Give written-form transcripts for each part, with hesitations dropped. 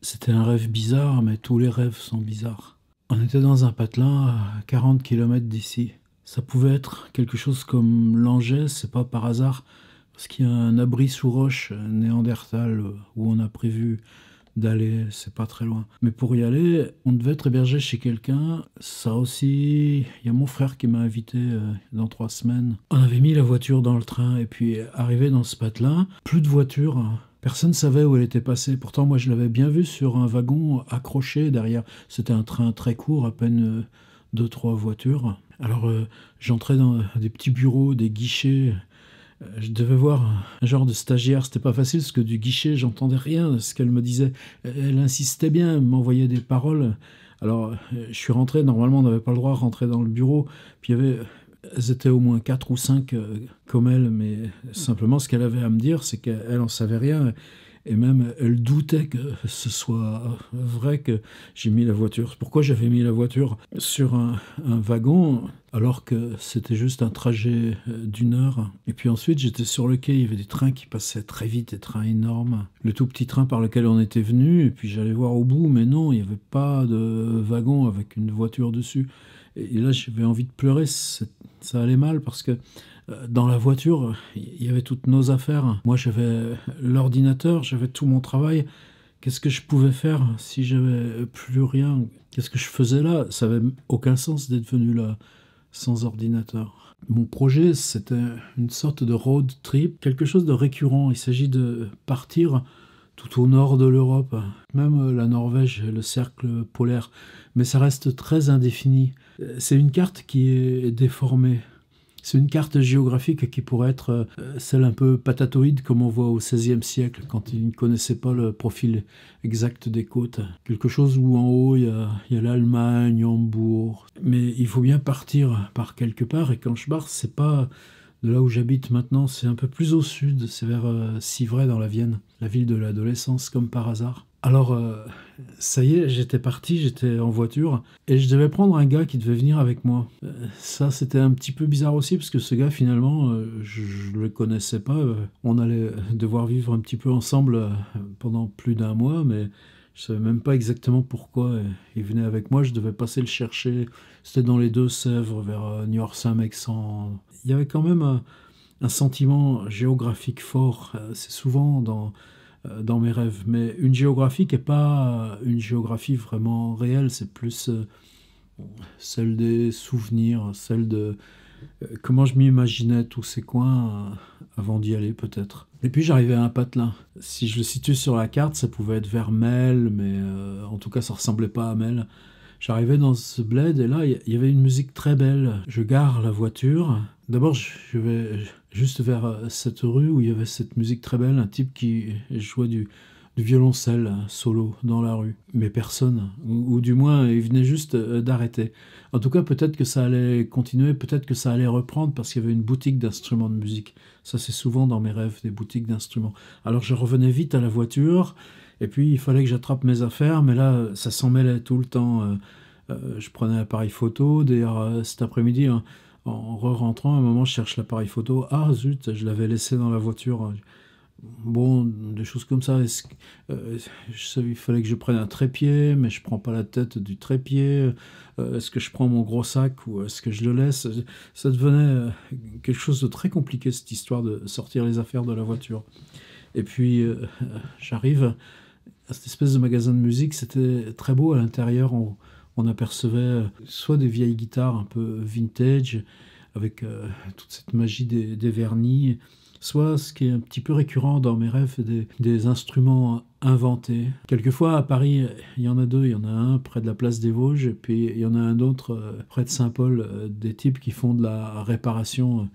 C'était un rêve bizarre, mais tous les rêves sont bizarres. On était dans un patelin à 40 km d'ici. Ça pouvait être quelque chose comme Langeais, c'est pas par hasard, parce qu'il y a un abri sous roche néandertal où on a prévu d'aller, c'est pas très loin. Mais pour y aller, on devait être hébergé chez quelqu'un. Ça aussi, il y a mon frère qui m'a invité dans 3 semaines. On avait mis la voiture dans le train et puis arrivé dans ce patelin, plus de voiture. Personne ne savait où elle était passée. Pourtant, moi, je l'avais bien vue sur un wagon accroché derrière. C'était un train très court, à peine deux, trois voitures. Alors, j'entrais dans des petits bureaux, des guichets. Je devais voir un genre de stagiaire, c'était pas facile parce que du guichet, j'entendais rien de ce qu'elle me disait. Elle insistait bien, elle m'envoyait des paroles. Alors, je suis rentré, normalement, on n'avait pas le droit de rentrer dans le bureau. Puis il y avait, elles étaient au moins quatre ou cinq comme elle, mais simplement ce qu'elle avait à me dire, c'est qu'elle en savait rien. Et même, elle doutait que ce soit vrai que j'ai mis la voiture. Pourquoi j'avais mis la voiture sur un wagon alors que c'était juste un trajet d'1 heure. Et puis ensuite, j'étais sur le quai, il y avait des trains qui passaient très vite, des trains énormes. Le tout petit train par lequel on était venu, et puis j'allais voir au bout, mais non, il n'y avait pas de wagon avec une voiture dessus. Et là, j'avais envie de pleurer, ça allait mal parce que dans la voiture, il y avait toutes nos affaires. Moi, j'avais l'ordinateur, j'avais tout mon travail. Qu'est-ce que je pouvais faire si j'avais plus rien? Qu'est-ce que je faisais là? Ça avait aucun sens d'être venu là sans ordinateur. Mon projet, c'était une sorte de road trip, quelque chose de récurrent. Il s'agit de partir tout au nord de l'Europe, même la Norvège, le cercle polaire. Mais ça reste très indéfini. C'est une carte qui est déformée. C'est une carte géographique qui pourrait être celle un peu patatoïde comme on voit au XVIe siècle, quand ils ne connaissaient pas le profil exact des côtes. Quelque chose où en haut, il y a l'Allemagne, Hambourg. Mais il faut bien partir par quelque part, et quand je pars, c'est pas de là où j'habite maintenant, c'est un peu plus au sud, c'est vers Civray dans la Vienne, la ville de l'adolescence, comme par hasard. Alors, ça y est, j'étais parti, j'étais en voiture, et je devais prendre un gars qui devait venir avec moi. Ça, c'était un petit peu bizarre aussi, parce que ce gars, finalement, je ne le connaissais pas. On allait devoir vivre un petit peu ensemble pendant plus d'un mois, mais je savais même pas exactement pourquoi il venait avec moi. Je devais passer le chercher. C'était dans les Deux-Sèvres, vers Niort-Saint-Mexan. Il y avait quand même un sentiment géographique fort. C'est souvent dans mes rêves. Mais une géographie qui n'est pas une géographie vraiment réelle, c'est plus celle des souvenirs, celle de comment je m'imaginais tous ces coins avant d'y aller peut-être. Et puis j'arrivais à un patelin. Si je le situe sur la carte, ça pouvait être vers Mel, mais en tout cas ça ressemblait pas à Mel. J'arrivais dans ce bled et là il y avait une musique très belle. Je gare la voiture. D'abord je vais juste vers cette rue où il y avait cette musique très belle, un type qui jouait du violoncelle solo dans la rue. Mais personne, ou du moins il venait juste d'arrêter. En tout cas peut-être que ça allait continuer, peut-être que ça allait reprendre parce qu'il y avait une boutique d'instruments de musique. Ça c'est souvent dans mes rêves, des boutiques d'instruments. Alors je revenais vite à la voiture. Et puis, il fallait que j'attrape mes affaires, mais là, ça s'en mêlait tout le temps. Je prenais l'appareil photo. D'ailleurs, cet après-midi, hein, en re-rentrant, à un moment, je cherche l'appareil photo. Ah, zut, je l'avais laissé dans la voiture. Bon, des choses comme ça. Je savais, il fallait que je prenne un trépied, mais je prends pas la tête du trépied. Est-ce que je prends mon gros sac ou est-ce que je le laisse? Ça devenait quelque chose de très compliqué, cette histoire de sortir les affaires de la voiture. Et puis, j'arrive à cette espèce de magasin de musique, c'était très beau à l'intérieur. On apercevait soit des vieilles guitares un peu vintage, avec toute cette magie des vernis, soit ce qui est un petit peu récurrent dans mes rêves, des instruments inventés. Quelquefois à Paris, il y en a deux. Il y en a un près de la place des Vosges, et puis il y en a un autre près de Saint-Paul, des types qui font de la réparation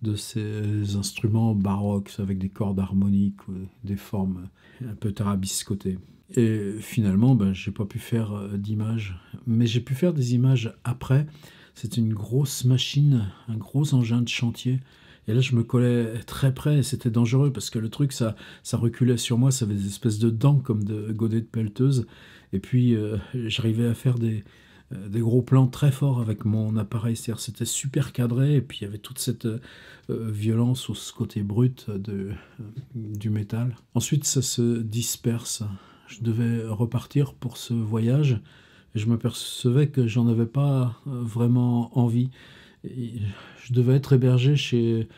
de ces instruments baroques avec des cordes harmoniques, ou des formes un peu tarabiscotées. Et finalement, ben, j'ai pas pu faire d'images, mais j'ai pu faire des images après. C'était une grosse machine, un gros engin de chantier. Et là, je me collais très près et c'était dangereux parce que le truc, ça reculait sur moi, ça avait des espèces de dents comme de godets de pelleteuse. Et puis, j'arrivais à faire des gros plans très forts avec mon appareil. C'est-à-dire, c'était super cadré et puis il y avait toute cette violence ou ce côté brut du métal. Ensuite, ça se disperse. je devais repartir pour ce voyage. Et je m'apercevais que j'en avais pas vraiment envie. Et je devais être hébergé chez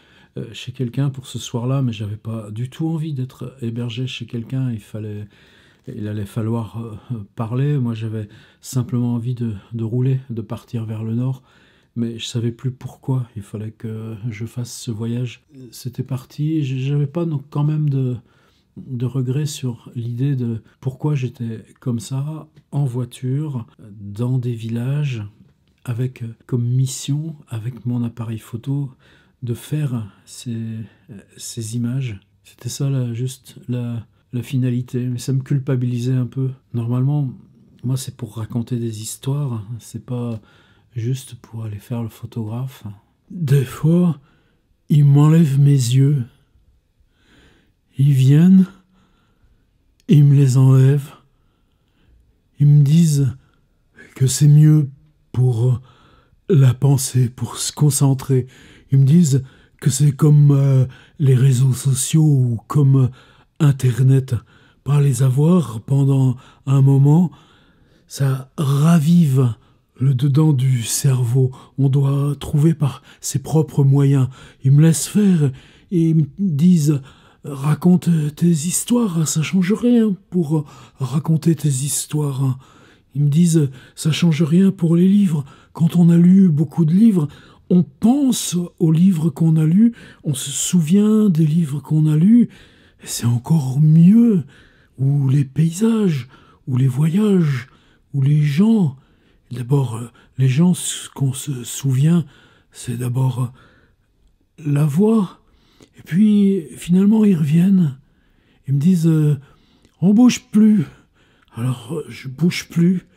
quelqu'un pour ce soir-là, mais j'avais pas du tout envie d'être hébergé chez quelqu'un. Il allait falloir parler. Moi, j'avais simplement envie de rouler, de partir vers le nord. Mais je savais plus pourquoi il fallait que je fasse ce voyage. C'était parti. J'avais pas donc quand même de regrets sur l'idée de pourquoi j'étais comme ça, en voiture, dans des villages, avec comme mission, avec mon appareil photo, de faire ces images. C'était ça, là, juste la finalité. Mais ça me culpabilisait un peu. Normalement, moi, c'est pour raconter des histoires. C'est pas juste pour aller faire le photographe. Des fois, ils m'enlèvent mes yeux. Ils viennent, ils me les enlèvent. Ils me disent que c'est mieux pour la pensée, pour se concentrer. Ils me disent que c'est comme les réseaux sociaux ou comme Internet. Par les avoir pendant un moment, ça ravive le dedans du cerveau. On doit trouver par ses propres moyens. Ils me laissent faire et ils me disent « Raconte tes histoires, ça change rien pour raconter tes histoires. » Ils me disent « Ça change rien pour les livres. Quand on a lu beaucoup de livres, on pense aux livres qu'on a lus, on se souvient des livres qu'on a lus, et c'est encore mieux. Ou les paysages, ou les voyages, ou les gens. » D'abord, les gens, ce qu'on se souvient, c'est d'abord la voix. Et puis, finalement, ils reviennent. Ils me disent « On bouge plus. » Alors, je bouge plus.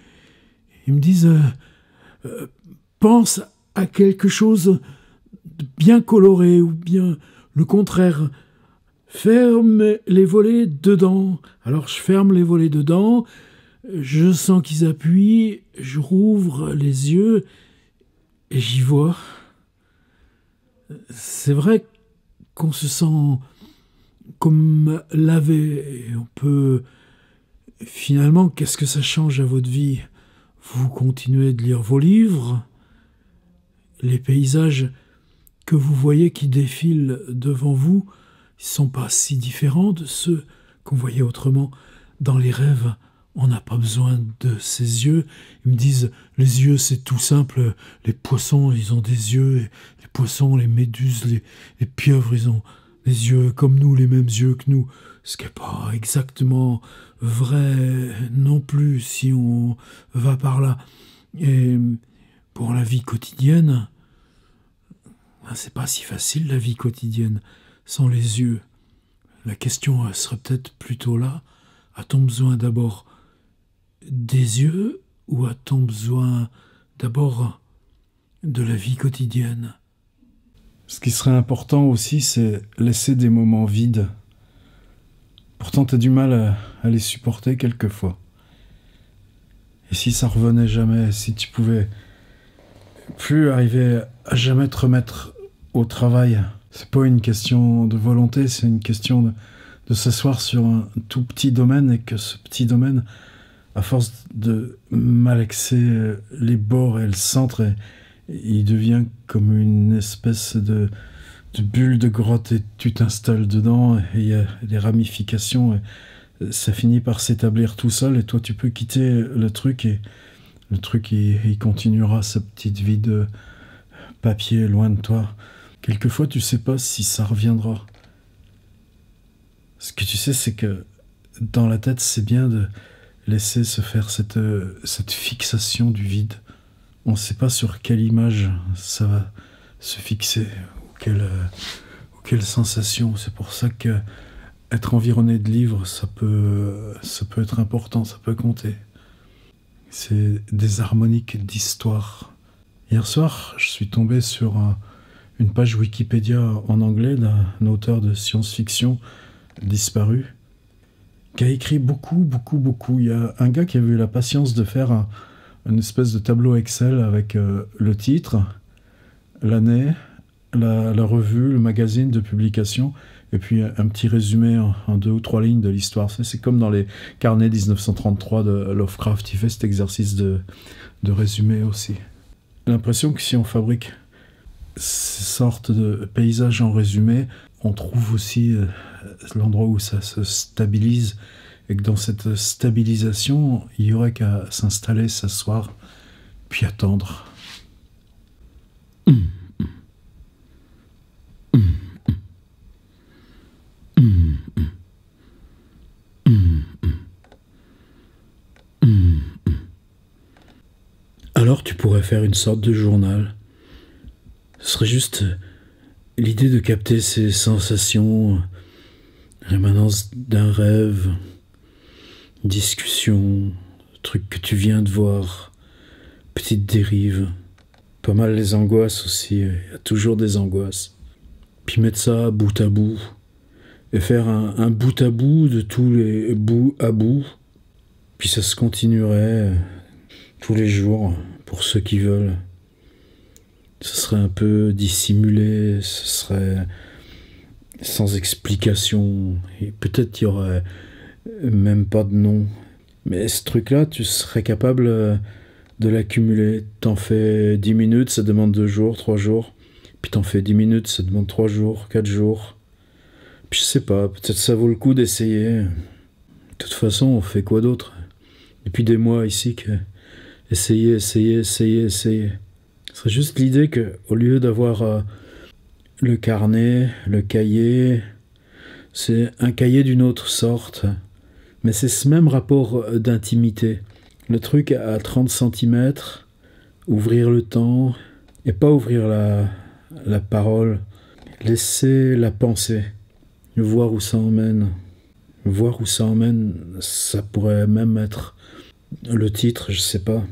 Ils me disent pense à quelque chose de bien coloré, ou bien le contraire. Ferme les volets dedans. Alors, je ferme les volets dedans. Je sens qu'ils appuient, je rouvre les yeux et j'y vois. C'est vrai qu'on se sent comme lavé. On peut... Finalement, qu'est-ce que ça change à votre vie? Vous continuez de lire vos livres. Les paysages que vous voyez qui défilent devant vous ne sont pas si différents de ceux qu'on voyait autrement dans les rêves. On n'a pas besoin de ses yeux. Ils me disent, les yeux, c'est tout simple. Les poissons, ils ont des yeux. Et les poissons, les méduses, les pieuvres, ils ont des yeux comme nous, les mêmes yeux que nous. Ce qui n'est pas exactement vrai non plus, si on va par là. Et pour la vie quotidienne, c'est pas si facile, la vie quotidienne, sans les yeux. La question serait peut-être plutôt là. A-t-on besoin d'abord des yeux ou a-t-on besoin d'abord de la vie quotidienne? Ce qui serait important aussi, c'est laisser des moments vides. Pourtant, tu as du mal à les supporter quelquefois. Et si ça revenait jamais, si tu pouvais plus arriver à jamais te remettre au travail, c'est pas une question de volonté, c'est une question de s'asseoir sur un tout petit domaine et que ce petit domaine, à force de malaxer les bords et le centre, il devient comme une espèce de bulle de grotte et tu t'installes dedans et il y a des ramifications et ça finit par s'établir tout seul et toi tu peux quitter le truc et le truc il continuera sa petite vie de papier loin de toi. Quelquefois tu sais pas si ça reviendra. Ce que tu sais, c'est que dans la tête, c'est bien de laisser se faire cette fixation du vide. On ne sait pas sur quelle image ça va se fixer, ou quelle sensation. C'est pour ça que être environné de livres, ça peut être important, ça peut compter. C'est des harmoniques d'histoire. Hier soir, je suis tombé sur une page Wikipédia en anglais d'un auteur de science-fiction disparu, qui a écrit beaucoup. Il y a un gars qui a eu la patience de faire une espèce de tableau Excel avec le titre, l'année, la revue, le magazine de publication et puis un petit résumé en 2 ou 3 lignes de l'histoire. C'est comme dans les carnets 1933 de Lovecraft, il fait cet exercice de résumé aussi. J'ai l'impression que si on fabrique ces sortes de paysages en résumé, on trouve aussi l'endroit où ça se stabilise, et que dans cette stabilisation, il y aurait qu'à s'installer, s'asseoir, puis attendre. Alors tu pourrais faire une sorte de journal. Ce serait juste l'idée de capter ces sensations, rémanence d'un rêve, discussion, truc que tu viens de voir, petite dérive. Pas mal les angoisses aussi, il y a toujours des angoisses. Puis mettre ça bout à bout, et faire un bout à bout de tous les bouts à bout. Puis ça se continuerait tous les jours, pour ceux qui veulent. Ce serait un peu dissimulé, ce serait sans explication, et peut-être il y aurait même pas de nom. Mais ce truc-là, tu serais capable de l'accumuler. T'en fais 10 minutes, ça demande 2 jours, 3 jours. Puis t'en fais 10 minutes, ça demande 3 jours, 4 jours. Puis je sais pas, peut-être ça vaut le coup d'essayer. De toute façon, on fait quoi d'autre? Depuis des mois ici que... Essayer. Ce serait juste l'idée que, au lieu d'avoir le carnet, le cahier, c'est un cahier d'une autre sorte. Mais c'est ce même rapport d'intimité. Le truc à 30 cm, ouvrir le temps, et pas ouvrir la parole, laisser la pensée, voir où ça emmène. Voir où ça emmène, ça pourrait même être le titre, je sais pas.